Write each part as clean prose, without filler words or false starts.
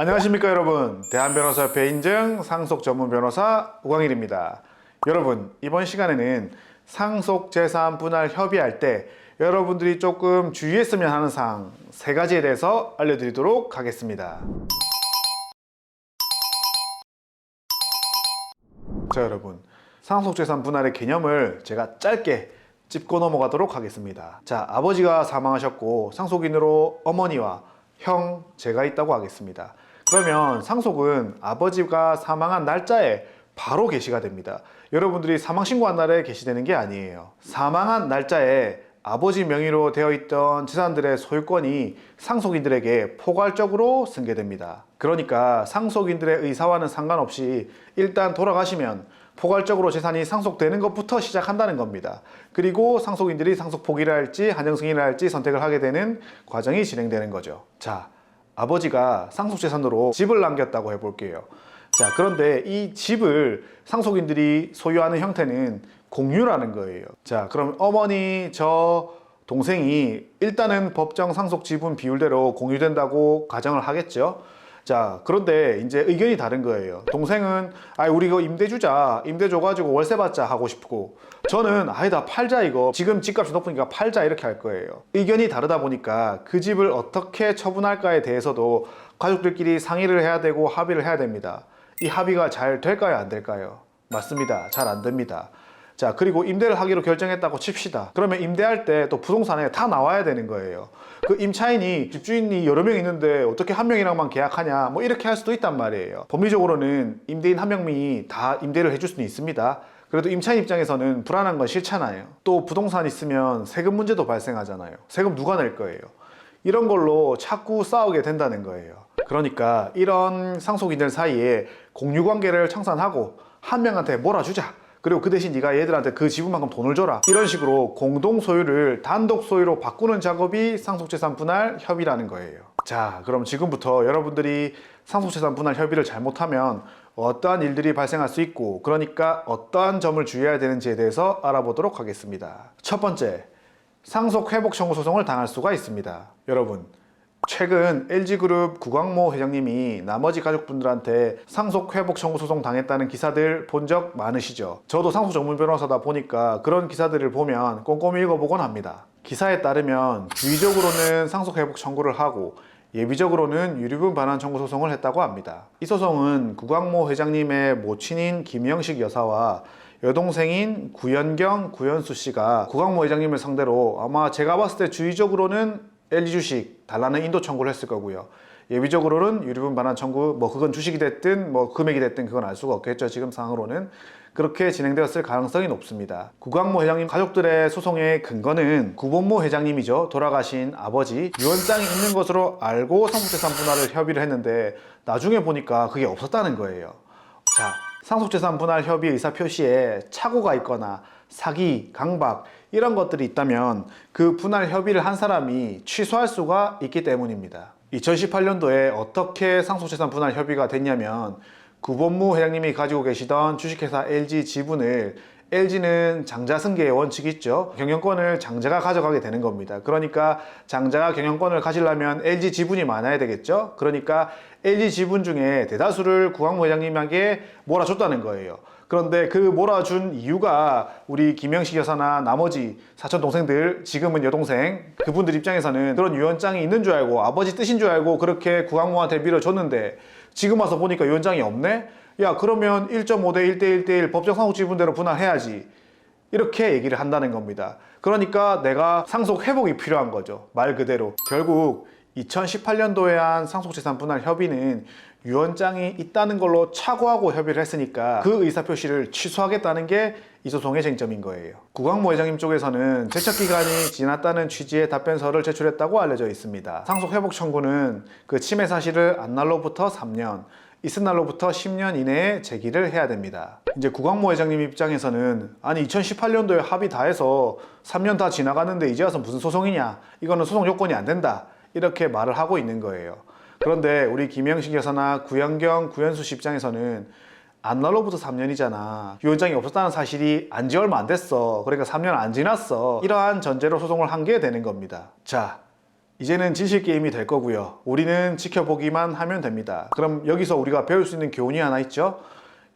안녕하십니까 여러분, 대한변호사협회 인증 상속전문변호사 우광일입니다. 여러분, 이번 시간에는 상속재산 분할 협의할 때 여러분들이 조금 주의했으면 하는 사항 3가지에 대해서 알려드리도록 하겠습니다. 자 여러분, 상속재산 분할의 개념을 제가 짧게 짚고 넘어가도록 하겠습니다. 자, 아버지가 사망하셨고 상속인으로 어머니와 형, 제가 있다고 하겠습니다. 그러면 상속은 아버지가 사망한 날짜에 바로 개시가 됩니다. 여러분들이 사망신고한 날에 개시되는 게 아니에요. 사망한 날짜에 아버지 명의로 되어 있던 재산들의 소유권이 상속인들에게 포괄적으로 승계됩니다. 그러니까 상속인들의 의사와는 상관없이 일단 돌아가시면 포괄적으로 재산이 상속되는 것부터 시작한다는 겁니다. 그리고 상속인들이 상속 포기를 할지 한정승인을 할지 선택을 하게 되는 과정이 진행되는 거죠. 자, 아버지가 상속재산으로 집을 남겼다고 해볼게요. 자, 그런데 이 집을 상속인들이 소유하는 형태는 공유라는 거예요. 자, 그럼 어머니, 저, 동생이 일단은 법정 상속 지분 비율대로 공유된다고 가정을 하겠죠. 자, 그런데 이제 의견이 다른 거예요. 동생은 우리 이거 임대 주자, 임대 줘가지고 월세 받자 하고 싶고, 저는 아니다 팔자, 이거 지금 집값이 높으니까 팔자, 이렇게 할 거예요. 의견이 다르다 보니까 그 집을 어떻게 처분할까에 대해서도 가족들끼리 상의를 해야 되고 합의를 해야 됩니다. 이 합의가 잘 될까요, 안 될까요? 맞습니다. 잘 안 됩니다. 자, 그리고 임대를 하기로 결정했다고 칩시다. 그러면 임대할 때 또 부동산에 다 나와야 되는 거예요. 그 임차인이 집주인이 여러 명 있는데 어떻게 한 명이랑만 계약하냐, 뭐 이렇게 할 수도 있단 말이에요. 법리적으로는 임대인 한 명이 다 임대를 해줄 수는 있습니다. 그래도 임차인 입장에서는 불안한 건 싫잖아요. 또 부동산 있으면 세금 문제도 발생하잖아요. 세금 누가 낼 거예요? 이런 걸로 자꾸 싸우게 된다는 거예요. 그러니까 이런 상속인들 사이에 공유관계를 청산하고 한 명한테 몰아주자, 그리고 그 대신 네가 얘들한테 그 지분만큼 돈을 줘라, 이런 식으로 공동 소유를 단독 소유로 바꾸는 작업이 상속재산 분할 협의라는 거예요. 자, 그럼 지금부터 여러분들이 상속재산 분할 협의를 잘못하면 어떠한 일들이 발생할 수 있고, 그러니까 어떠한 점을 주의해야 되는지에 대해서 알아보도록 하겠습니다. 첫 번째, 상속 회복 청구 소송을 당할 수가 있습니다. 여러분, 최근 LG그룹 구광모 회장님이 나머지 가족분들한테 상속 회복 청구 소송 당했다는 기사들 본 적 많으시죠? 저도 상속 전문 변호사다 보니까 그런 기사들을 보면 꼼꼼히 읽어보곤 합니다. 기사에 따르면 주의적으로는 상속 회복 청구를 하고 예비적으로는 유류분 반환 청구 소송을 했다고 합니다. 이 소송은 구광모 회장님의 모친인 김영식 여사와 여동생인 구연경, 구연수 씨가 구광모 회장님을 상대로, 아마 제가 봤을 때 주의적으로는 LG 주식 달라는 인도 청구를 했을 거고요. 예비적으로는 유류분 반환 청구, 뭐 그건 주식이 됐든 뭐 금액이 됐든 그건 알 수가 없겠죠. 지금 상황으로는 그렇게 진행되었을 가능성이 높습니다. 구광모 회장님 가족들의 소송의 근거는 구본모 회장님이죠. 돌아가신 아버지 유언장이 있는 것으로 알고 상속재산 분할을 협의를 했는데 나중에 보니까 그게 없었다는 거예요. 자, 상속재산 분할 협의 의사 표시에 착오가 있거나 사기, 강박 이런 것들이 있다면 그 분할 협의를 한 사람이 취소할 수가 있기 때문입니다. 2018년도에 어떻게 상속재산 분할 협의가 됐냐면, 구본무 회장님이 가지고 계시던 주식회사 LG 지분을, LG는 장자승계의 원칙이 있죠. 경영권을 장자가 가져가게 되는 겁니다. 그러니까 장자가 경영권을 가지려면 LG 지분이 많아야 되겠죠. 그러니까 LG 지분 중에 대다수를 구광모 회장님에게 몰아줬다는 거예요. 그런데 그 몰아준 이유가 우리 김영식 여사나 나머지 사촌 동생들, 지금은 여동생, 그분들 입장에서는 그런 유언장이 있는 줄 알고, 아버지 뜻인 줄 알고 그렇게 구광모한테 밀어줬는데 지금 와서 보니까 유언장이 없네? 야, 그러면 1.5대 1대 1대1 법정 상속 지분대로 분할해야지, 이렇게 얘기를 한다는 겁니다. 그러니까 내가 상속 회복이 필요한 거죠. 말 그대로. 결국 2018년도에 한 상속재산 분할 협의는 유언장이 있다는 걸로 착오하고 협의를 했으니까 그 의사표시를 취소하겠다는 게 이 소송의 쟁점인 거예요. 구광모 회장님 쪽에서는 제척기간이 지났다는 취지의 답변서를 제출했다고 알려져 있습니다. 상속회복 청구는 그 침해 사실을 안 날로부터 3년, 있은 날로부터 10년 이내에 제기를 해야 됩니다. 이제 구광모 회장님 입장에서는 아니 2018년도에 합의 다 해서 3년 다 지나갔는데 이제 와서 무슨 소송이냐, 이거는 소송 요건이 안 된다, 이렇게 말을 하고 있는 거예요. 그런데 우리 김영식 여사나 구연경, 구연수 씨 입장에서는 안 날로부터 3년이잖아. 유언장이 없었다는 사실이 안지 얼마 안 됐어. 그러니까 3년 안 지났어. 이러한 전제로 소송을 한 게 되는 겁니다. 자, 이제는 지식 게임이 될 거고요. 우리는 지켜보기만 하면 됩니다. 그럼 여기서 우리가 배울 수 있는 교훈이 하나 있죠?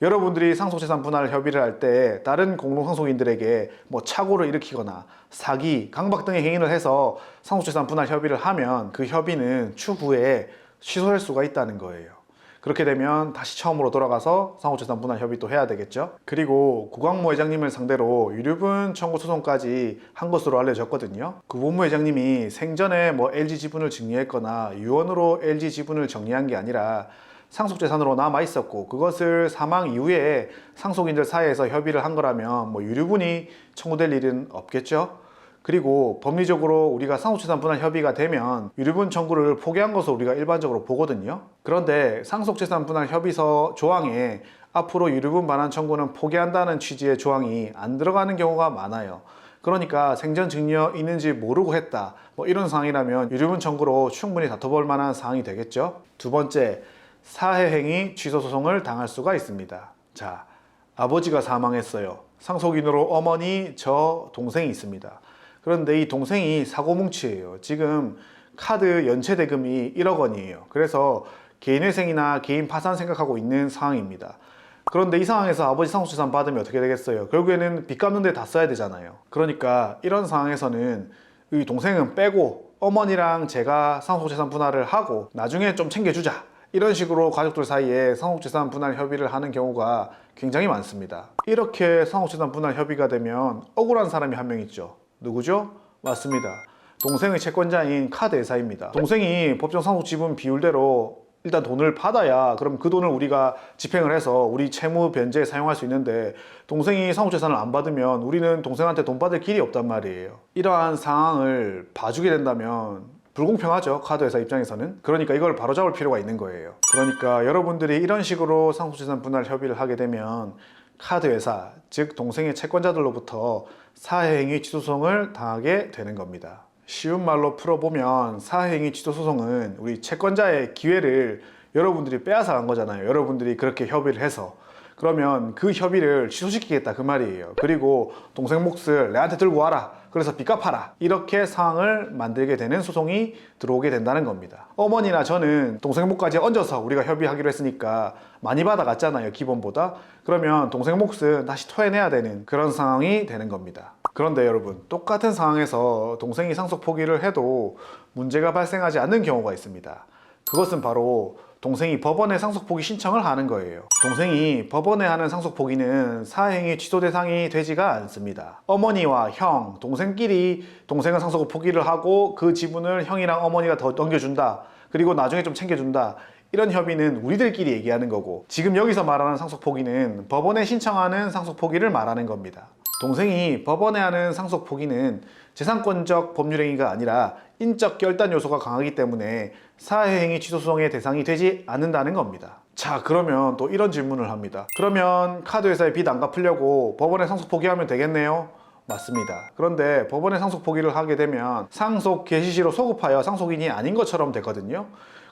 여러분들이 상속재산 분할 협의를 할 때 다른 공동상속인들에게 뭐 착오를 일으키거나 사기, 강박 등의 행위를 해서 상속재산 분할 협의를 하면 그 협의는 추후에 취소할 수가 있다는 거예요. 그렇게 되면 다시 처음으로 돌아가서 상속재산 분할 협의도 해야 되겠죠. 그리고 구광모 회장님을 상대로 유류분 청구 소송까지 한 것으로 알려졌거든요. 구광모 회장님이 생전에 뭐 LG 지분을 증여했거나 유언으로 LG 지분을 정리한 게 아니라 상속재산으로 남아 있었고 그것을 사망 이후에 상속인들 사이에서 협의를 한 거라면 뭐 유류분이 청구될 일은 없겠죠. 그리고 법리적으로 우리가 상속재산 분할 협의가 되면 유류분 청구를 포기한 것으로 우리가 일반적으로 보거든요. 그런데 상속재산 분할 협의서 조항에 앞으로 유류분 반환 청구는 포기한다는 취지의 조항이 안 들어가는 경우가 많아요. 그러니까 생전 증여 있는지 모르고 했다, 뭐 이런 상황이라면 유류분 청구로 충분히 다퉈볼 만한 사항이 되겠죠. 두 번째, 사해행위 취소 소송을 당할 수가 있습니다. 자, 아버지가 사망했어요. 상속인으로 어머니, 저 동생이 있습니다. 그런데 이 동생이 사고뭉치예요. 지금 카드 연체 대금이 1억 원이에요. 그래서 개인회생이나 개인 파산 생각하고 있는 상황입니다. 그런데 이 상황에서 아버지 상속재산 받으면 어떻게 되겠어요? 결국에는 빚 갚는 데 다 써야 되잖아요. 그러니까 이런 상황에서는 이 동생은 빼고 어머니랑 제가 상속재산 분할을 하고 나중에 좀 챙겨주자, 이런 식으로 가족들 사이에 상속재산 분할 협의를 하는 경우가 굉장히 많습니다. 이렇게 상속재산 분할 협의가 되면 억울한 사람이 한 명 있죠. 누구죠? 맞습니다. 동생의 채권자인 카드 회사입니다. 동생이 법정 상속 지분 비율대로 일단 돈을 받아야 그럼 그 돈을 우리가 집행을 해서 우리 채무 변제에 사용할 수 있는데, 동생이 상속재산을 안 받으면 우리는 동생한테 돈 받을 길이 없단 말이에요. 이러한 상황을 봐주게 된다면 불공평하죠, 카드회사 입장에서는. 그러니까 이걸 바로잡을 필요가 있는 거예요. 그러니까 여러분들이 이런 식으로 상속재산 분할 협의를 하게 되면 카드회사, 즉 동생의 채권자들로부터 사해행위 취소소송을 당하게 되는 겁니다. 쉬운 말로 풀어보면 사해행위 취소소송은 우리 채권자의 기회를 여러분들이 빼앗아 간 거잖아요. 여러분들이 그렇게 협의를 해서. 그러면 그 협의를 취소시키겠다 그 말이에요. 그리고 동생 몫을 내한테 들고 와라, 그래서 빚 갚아라, 이렇게 상황을 만들게 되는 소송이 들어오게 된다는 겁니다. 어머니나 저는 동생 몫까지 얹어서 우리가 협의하기로 했으니까 많이 받아갔잖아요, 기본보다. 그러면 동생 몫은 다시 토해내야 되는 그런 상황이 되는 겁니다. 그런데 여러분, 똑같은 상황에서 동생이 상속 포기를 해도 문제가 발생하지 않는 경우가 있습니다. 그것은 바로 동생이 법원에 상속 포기 신청을 하는 거예요. 동생이 법원에 하는 상속 포기는 사행위 취소 대상이 되지가 않습니다. 어머니와 형, 동생끼리 동생은 상속 포기를 하고 그 지분을 형이랑 어머니가 더 넘겨준다, 그리고 나중에 좀 챙겨준다, 이런 협의는 우리들끼리 얘기하는 거고, 지금 여기서 말하는 상속 포기는 법원에 신청하는 상속 포기를 말하는 겁니다. 동생이 법원에 하는 상속 포기는 재산권적 법률행위가 아니라 인적 결단 요소가 강하기 때문에 사해행위 취소 소송의 대상이 되지 않는다는 겁니다. 자, 그러면 또 이런 질문을 합니다. 그러면 카드회사에 빚 안 갚으려고 법원에 상속 포기하면 되겠네요? 맞습니다. 그런데 법원에 상속 포기를 하게 되면 상속 개시시로 소급하여 상속인이 아닌 것처럼 되거든요.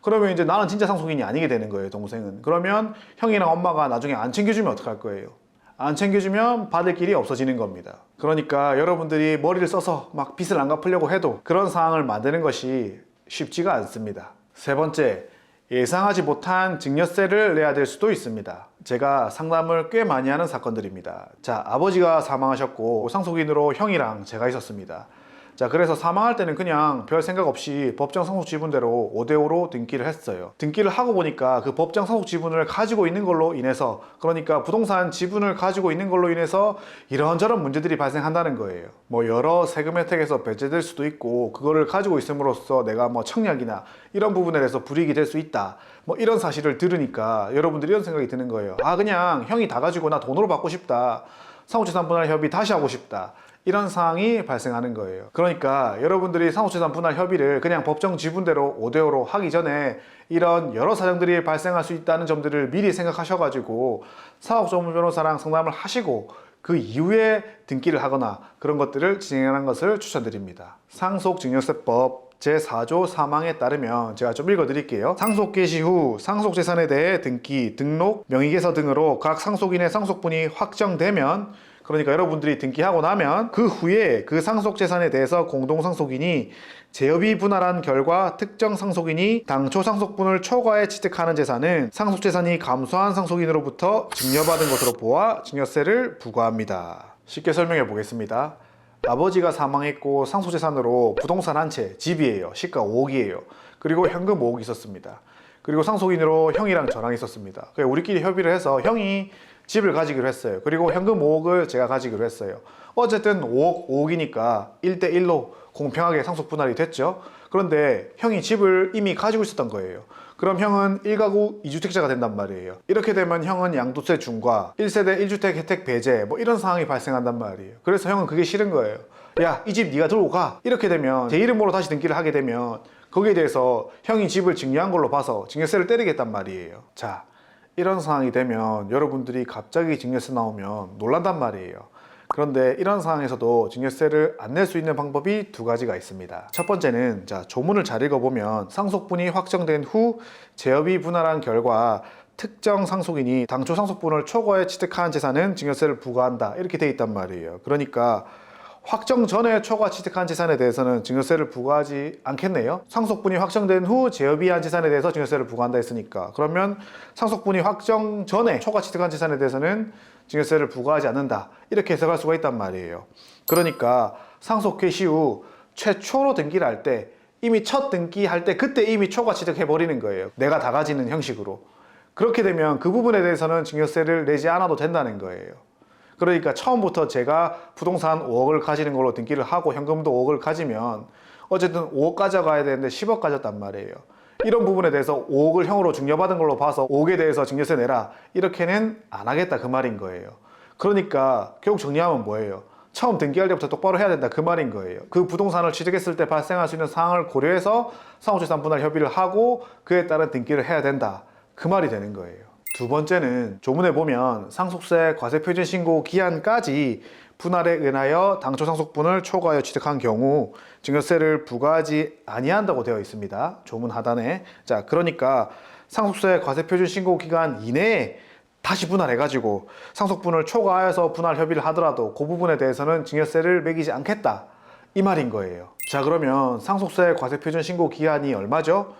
그러면 이제 나는 진짜 상속인이 아니게 되는 거예요, 동생은. 그러면 형이랑 엄마가 나중에 안 챙겨주면 어떡할 거예요? 안 챙겨주면 받을 길이 없어지는 겁니다. 그러니까 여러분들이 머리를 써서 막 빚을 안 갚으려고 해도 그런 상황을 만드는 것이 쉽지가 않습니다. 세 번째, 예상하지 못한 증여세를 내야 될 수도 있습니다. 제가 상담을 꽤 많이 하는 사건들입니다. 자, 아버지가 사망하셨고 상속인으로 형이랑 제가 있었습니다. 자, 그래서 사망할 때는 그냥 별 생각 없이 법정 상속 지분대로 5대5로 등기를 했어요. 등기를 하고 보니까 그 법정 상속 지분을 가지고 있는 걸로 인해서, 그러니까 부동산 지분을 가지고 있는 걸로 인해서 이런저런 문제들이 발생한다는 거예요. 뭐 여러 세금 혜택에서 배제될 수도 있고, 그거를 가지고 있음으로써 내가 뭐 청약이나 이런 부분에 대해서 불이익이 될 수 있다, 뭐 이런 사실을 들으니까 여러분들이 이런 생각이 드는 거예요. 아, 그냥 형이 다 가지고 나 돈으로 받고 싶다, 상속재산 분할 협의 다시 하고 싶다, 이런 상황이 발생하는 거예요. 그러니까 여러분들이 상속재산 분할 협의를 그냥 법정 지분대로 5대5로 하기 전에 이런 여러 사정들이 발생할 수 있다는 점들을 미리 생각하셔가지고 사업 전문 변호사랑 상담을 하시고 그 이후에 등기를 하거나 그런 것들을 진행하는 것을 추천드립니다. 상속증여세법 제4조 4항에 따르면 제가 좀 읽어드릴게요. 상속 개시 후 상속재산에 대해 등기, 등록, 명의개서 등으로 각 상속인의 상속분이 확정되면 그러니까 여러분들이 등기하고 나면 그 후에 그 상속재산에 대해서 공동상속인이 재협의 분할한 결과 특정 상속인이 당초 상속분을 초과해 취득하는 재산은 상속재산이 감소한 상속인으로부터 증여받은 것으로 보아 증여세를 부과합니다. 쉽게 설명해 보겠습니다. 아버지가 사망했고 상속재산으로 부동산 한 채, 집이에요. 시가 5억이에요. 그리고 현금 5억이 있었습니다. 그리고 상속인으로 형이랑 저랑 있었습니다. 우리끼리 협의를 해서 형이 집을 가지기로 했어요. 그리고 현금 5억을 제가 가지기로 했어요. 어쨌든 5억, 5억이니까 1대1로 공평하게 상속 분할이 됐죠. 그런데 형이 집을 이미 가지고 있었던 거예요. 그럼 형은 1가구 2주택자가 된단 말이에요. 이렇게 되면 형은 양도세 중과 1세대 1주택 혜택 배제 뭐 이런 상황이 발생한단 말이에요. 그래서 형은 그게 싫은 거예요. 야, 이 집 네가 들고 가. 이렇게 되면 제 이름으로 다시 등기를 하게 되면 거기에 대해서 형이 집을 증여한 걸로 봐서 증여세를 때리겠단 말이에요. 자, 이런 상황이 되면 여러분들이 갑자기 증여세 나오면 놀란단 말이에요. 그런데 이런 상황에서도 증여세를 안 낼 수 있는 방법이 두 가지가 있습니다. 첫 번째는 조문을 잘 읽어보면 상속분이 확정된 후 재협의 분할한 결과 특정 상속인이 당초 상속분을 초과해 취득한 재산은 증여세를 부과한다 이렇게 돼 있단 말이에요. 그러니까 확정 전에 초과 취득한 재산에 대해서는 증여세를 부과하지 않겠네요. 상속분이 확정된 후 재협의한 재산에 대해서 증여세를 부과한다 했으니까 그러면 상속분이 확정 전에 초과 취득한 재산에 대해서는 증여세를 부과하지 않는다 이렇게 해석할 수가 있단 말이에요. 그러니까 상속 개시 후 최초로 등기를 할 때 이미 첫 등기할 때 그때 이미 초과 취득해 버리는 거예요. 내가 다 가지는 형식으로. 그렇게 되면 그 부분에 대해서는 증여세를 내지 않아도 된다는 거예요. 그러니까 처음부터 제가 부동산 5억을 가지는 걸로 등기를 하고 현금도 5억을 가지면 어쨌든 5억 가져가야 되는데 10억 가졌단 말이에요. 이런 부분에 대해서 5억을 형으로 증여받은 걸로 봐서 5억에 대해서 증여세 내라 이렇게는 안 하겠다 그 말인 거예요. 그러니까 결국 정리하면 뭐예요? 처음 등기할 때부터 똑바로 해야 된다 그 말인 거예요. 그 부동산을 취득했을 때 발생할 수 있는 상황을 고려해서 상호재산 분할 협의를 하고 그에 따른 등기를 해야 된다 그 말이 되는 거예요. 두 번째는 조문에 보면 상속세 과세표준 신고 기한까지 분할에 의하여 당초 상속분을 초과하여 취득한 경우 증여세를 부과하지 아니한다고 되어 있습니다. 조문 하단에. 자, 그러니까 상속세 과세표준 신고 기간 이내에 다시 분할해가지고 상속분을 초과하여서 분할 협의를 하더라도 그 부분에 대해서는 증여세를 매기지 않겠다 이 말인 거예요. 자, 그러면 상속세 과세표준 신고 기한이 얼마죠?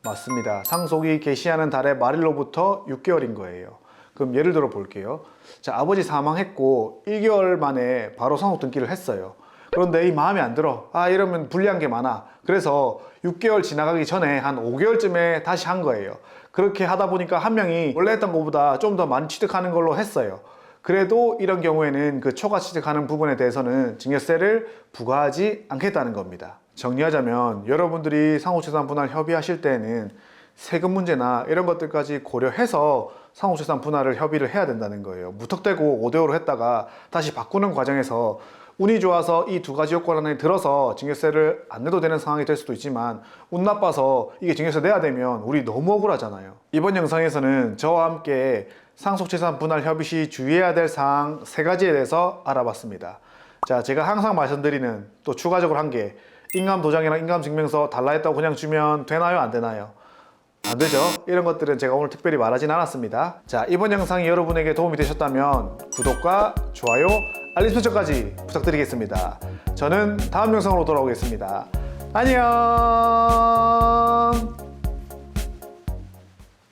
맞습니다. 상속이 개시하는 달의 말일로부터 6개월인 거예요. 그럼 예를 들어 볼게요. 자, 아버지 사망했고 1개월 만에 바로 상속 등기를 했어요. 그런데 이 마음에 안 들어. 이러면 불리한 게 많아. 그래서 6개월 지나가기 전에 한 5개월쯤에 다시 한 거예요. 그렇게 하다 보니까 한 명이 원래 했던 것보다 좀 더 많이 취득하는 걸로 했어요. 그래도 이런 경우에는 그 초과 취득하는 부분에 대해서는 증여세를 부과하지 않겠다는 겁니다. 정리하자면 여러분들이 상호재산 분할 협의하실 때에는 세금 문제나 이런 것들까지 고려해서 상호재산 분할을 협의를 해야 된다는 거예요. 무턱대고 5대5로 했다가 다시 바꾸는 과정에서 운이 좋아서 이 두 가지 요건 안에 들어서 증여세를 안 내도 되는 상황이 될 수도 있지만 운 나빠서 이게 증여세 내야 되면 우리 너무 억울하잖아요. 이번 영상에서는 저와 함께 상속재산 분할 협의 시 주의해야 될 사항 3가지에 대해서 알아봤습니다. 자, 제가 항상 말씀드리는 또 추가적으로 한 게 인감도장이랑 인감증명서 달라 했다고 그냥 주면 되나요? 안 되나요? 안 되죠? 이런 것들은 제가 오늘 특별히 말하진 않았습니다. 자, 이번 영상이 여러분에게 도움이 되셨다면 구독과 좋아요, 알림 설정까지 부탁드리겠습니다. 저는 다음 영상으로 돌아오겠습니다. 안녕!